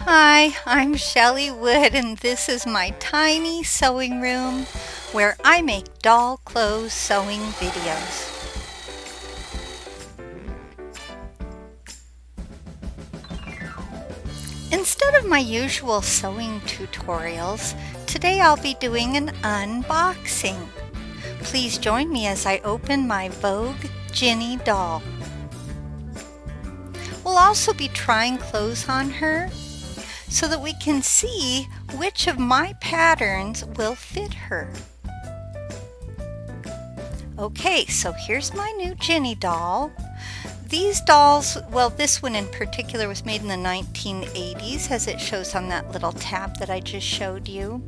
Hi, I'm Chelly Wood, and this is my tiny sewing room where I make doll clothes sewing videos. Instead of my usual sewing tutorials, today I'll be doing an unboxing. Please join me as I open my Vogue Ginny doll. We'll also be trying clothes on her so that we can see which of my patterns will fit her. Okay, so here's my new Ginny doll. These dolls, well, this one in particular was made in the 1980s, as it shows on that little tab that I just showed you.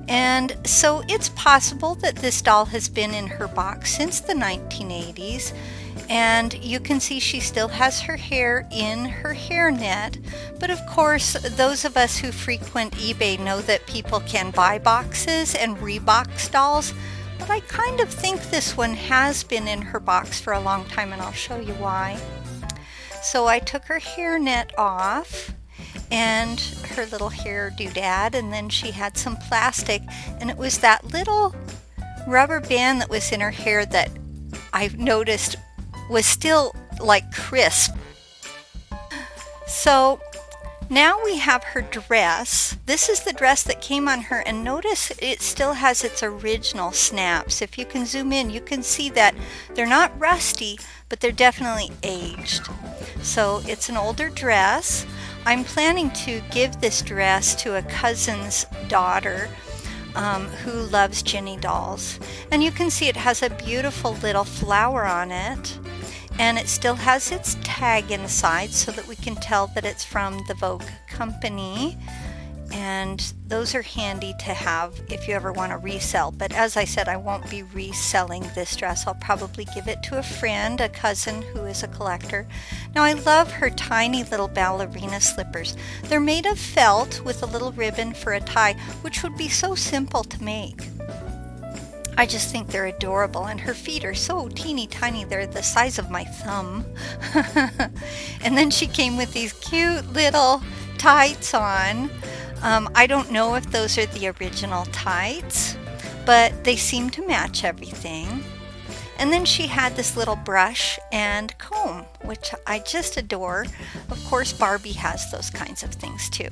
And so it's possible that this doll has been in her box since the 1980s. And you can see she still has her hair in her hairnet. But of course, those of us who frequent eBay know that people can buy boxes and rebox dolls. But I kind of think this one has been in her box for a long time, and I'll show you why. So I took her hairnet off and her little hair doodad, and then she had some plastic, and it was that little rubber band that was in her hair that I've noticed was still like crisp. So now we have her dress. This is the dress that came on her, and notice it still has its original snaps. If you can zoom in, you can see that they're not rusty, but they're definitely aged. So it's an older dress. I'm planning to give this dress to a cousin's daughter who loves Ginny dolls. And you can see it has a beautiful little flower on it. And it still has its tag inside so that we can tell that it's from the Vogue company. And those are handy to have if you ever want to resell. But as I said, I won't be reselling this dress. I'll probably give it to a friend, a cousin who is a collector. Now I love her tiny little ballerina slippers. They're made of felt with a little ribbon for a tie, which would be so simple to make. I just think they're adorable, and her feet are so teeny tiny. They're the size of my thumb. And then she came with these cute little tights on. I don't know if those are the original tights, but they seem to match everything. And then she had this little brush and comb, which I just adore. Of course, Barbie has those kinds of things too.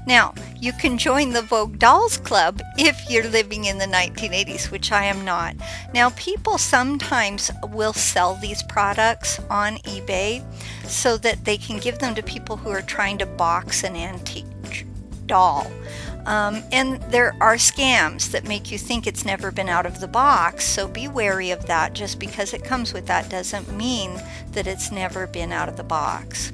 Now, you can join the Vogue Dolls Club if you're living in the 1980s, which I am not. Now, people sometimes will sell these products on eBay so that they can give them to people who are trying to box an antique doll. And there are scams that make you think it's never been out of the box, so be wary of that. Just because it comes with that doesn't mean that it's never been out of the box.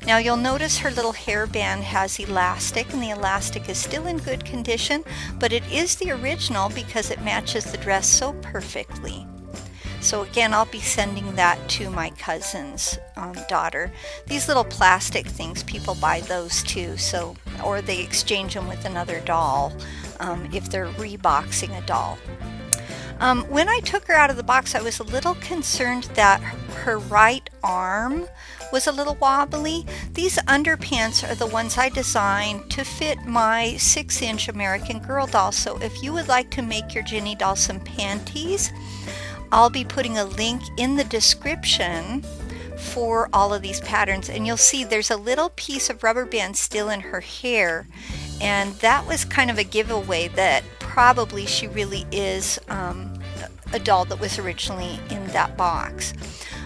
Now you'll notice her little hairband has elastic, and the elastic is still in good condition, but it is the original because it matches the dress so perfectly. So again, I'll be sending that to my cousin's daughter. These little plastic things, people buy those too, so or they exchange them with another doll if they're reboxing a doll. When I took her out of the box, I was a little concerned that her right arm was a little wobbly. These underpants are the ones I designed to fit my 6-inch American Girl doll. So if you would like to make your Ginny doll some panties, I'll be putting a link in the description for all of these patterns, and you'll see there's a little piece of rubber band still in her hair, and that was kind of a giveaway that probably she really is a doll that was originally in that box.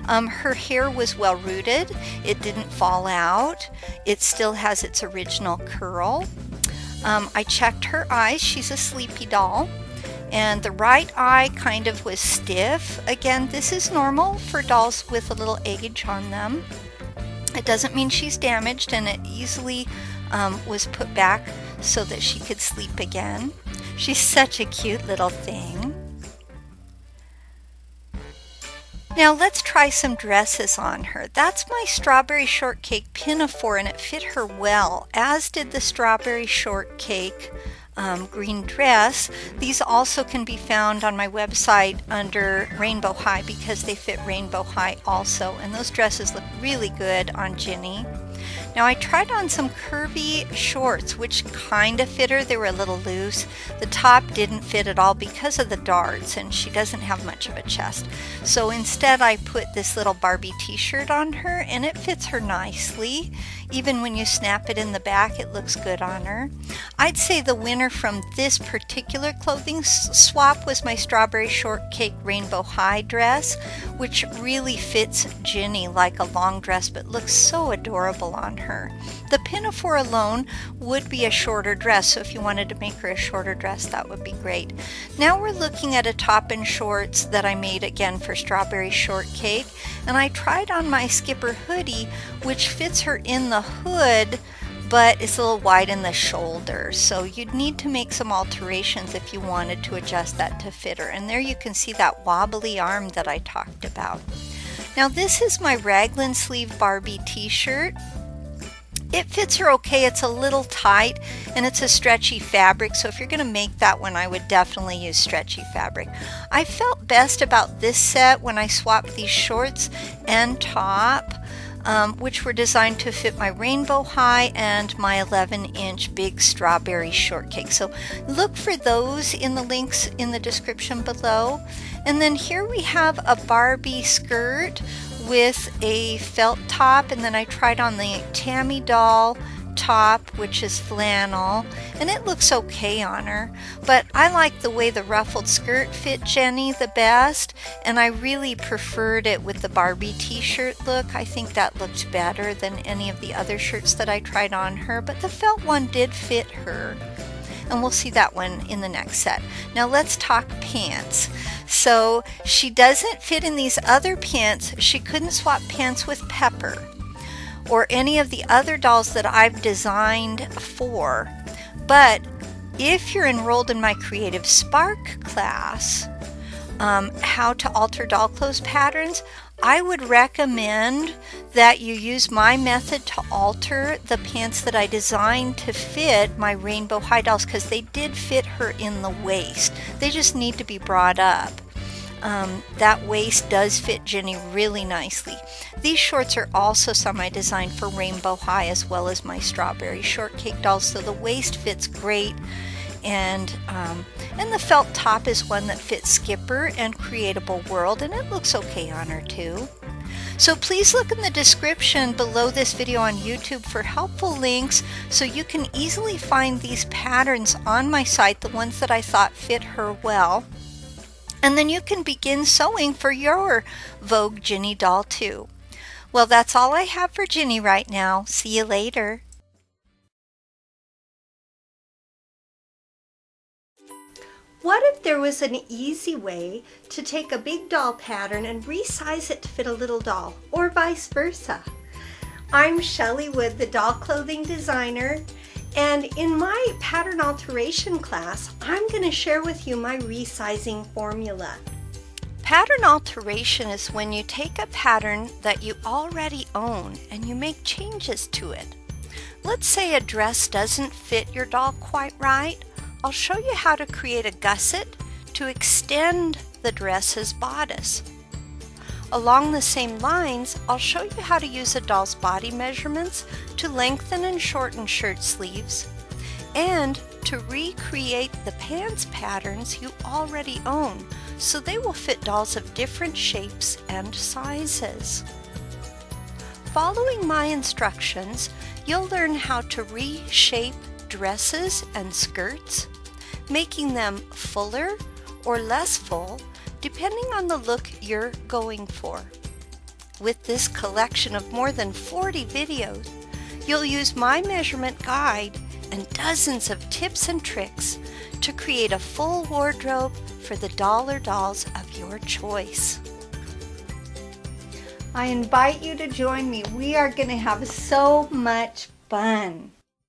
Her hair was well rooted, it didn't fall out, it still has its original curl. I checked her eyes, she's a sleepy doll. And the right eye kind of was stiff. Again, this is normal for dolls with a little age on them. It doesn't mean she's damaged, and it easily was put back so that she could sleep again. She's such a cute little thing. Now let's try some dresses on her. That's my strawberry shortcake pinafore, and it fit her well, as did the strawberry shortcake green dress. These also can be found on my website under Rainbow High because they fit Rainbow High also, and those dresses look really good on Ginny. Now I tried on some curvy shorts which kind of fit her. They were a little loose. The top didn't fit at all because of the darts, and she doesn't have much of a chest. So instead I put this little Barbie t-shirt on her, and it fits her nicely. Even when you snap it in the back, it looks good on her. I'd say the winner from this particular clothing swap was my strawberry shortcake rainbow high dress, which really fits Ginny like a long dress but looks so adorable on her. The pinafore alone would be a shorter dress, so if you wanted to make her a shorter dress, that would be great. Now we're looking at a top and shorts that I made again for strawberry shortcake, and I tried on my Skipper hoodie, which fits her in the hood, but it's a little wide in the shoulder, so you'd need to make some alterations if you wanted to adjust that to fit her. And there you can see that wobbly arm that I talked about. Now this is my raglan sleeve Barbie t-shirt. It fits her okay. It's a little tight and it's a stretchy fabric, so if you're going to make that one, I would definitely use stretchy fabric. I felt best about this set when I swapped these shorts and top, which were designed to fit my rainbow high and my 11-inch big strawberry shortcake. So look for those in the links in the description below. And then here we have a Barbie skirt with a felt top, and then I tried on the Tammy doll top, which is flannel, and it looks okay on her, but I like the way the ruffled skirt fit Jenny the best, and I really preferred it with the Barbie t-shirt look. I think that looked better than any of the other shirts that I tried on her, but the felt one did fit her, and we'll see that one in the next set. Now let's talk pants. So she doesn't fit in these other pants. She couldn't swap pants with Pepper or any of the other dolls that I've designed for. But if you're enrolled in my Creative Spark class, how to alter doll clothes patterns, I would recommend that you use my method to alter the pants that I designed to fit my rainbow high dolls, because they did fit her in the waist. They just need to be brought up. That waist does fit Ginny really nicely. These shorts are also some I designed for rainbow high as well as my strawberry shortcake dolls, so the waist fits great. And the felt top is one that fits Skipper and Creatable World, and it looks okay on her too. So please look in the description below this video on YouTube for helpful links so you can easily find these patterns on my site, the ones that I thought fit her well. And then you can begin sewing for your Vogue Ginny doll too. Well, that's all I have for Ginny right now. See you later. What if there was an easy way to take a big doll pattern and resize it to fit a little doll, or vice versa? I'm Chelly Wood, the doll clothing designer, and in my pattern alteration class, I'm going to share with you my resizing formula. Pattern alteration is when you take a pattern that you already own and you make changes to it. Let's say a dress doesn't fit your doll quite right. I'll show you how to create a gusset to extend the dress's bodice. Along the same lines, I'll show you how to use a doll's body measurements to lengthen and shorten shirt sleeves, and to recreate the pants patterns you already own so they will fit dolls of different shapes and sizes. Following my instructions, you'll learn how to reshape dresses and skirts, making them fuller or less full depending on the look you're going for. With this collection of more than 40 videos, you'll use my measurement guide and dozens of tips and tricks to create a full wardrobe for the doll or dolls of your choice. I invite you to join me. We are going to have so much fun.